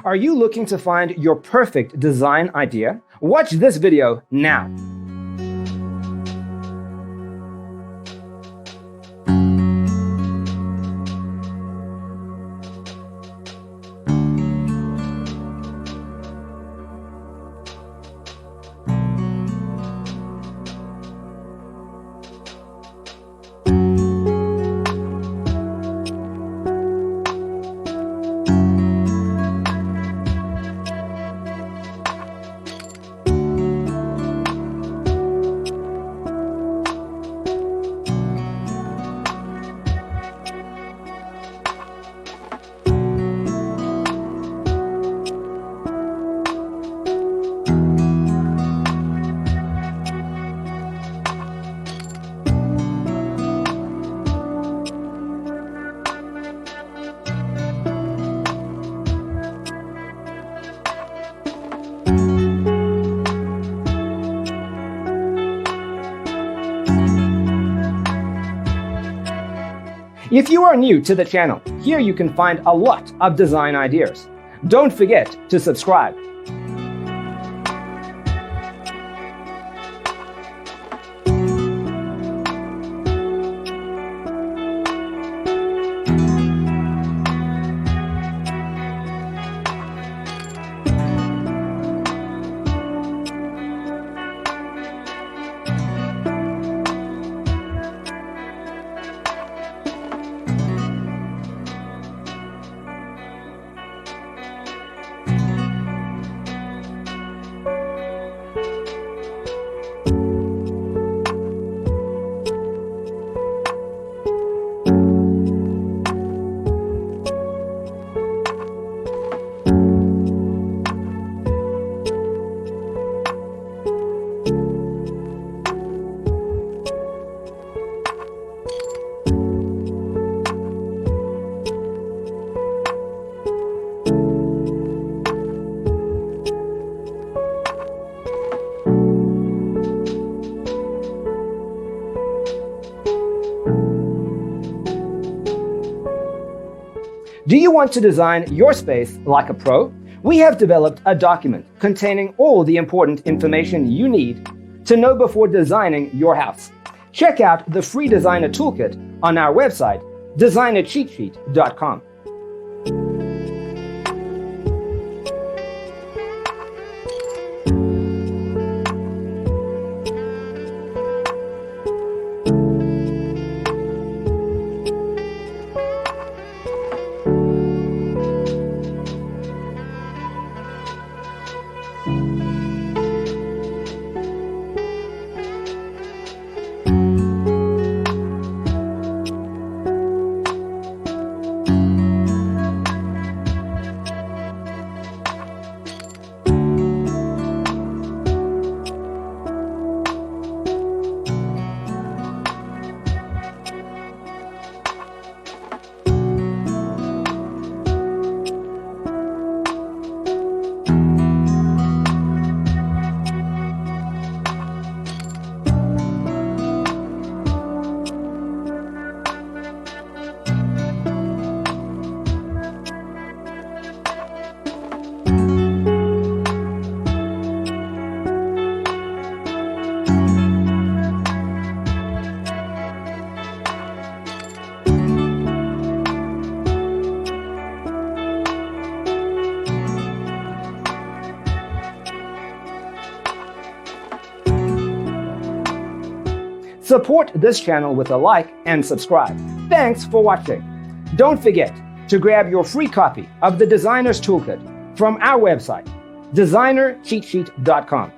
Are you looking to find your perfect design idea? Watch this video now. If you are new to the channel, here you can find a lot of design ideas. Don't forget to subscribe. Do you want to design your space like a pro? We have developed a document containing all the important information you need to know before designing your house. Check out the free designer toolkit on our website, designercheatsheet.com. Support this channel with a like and subscribe. Thanks for watching. Don't forget to grab your free copy of the Designer's Toolkit from our website, designercheatsheet.com.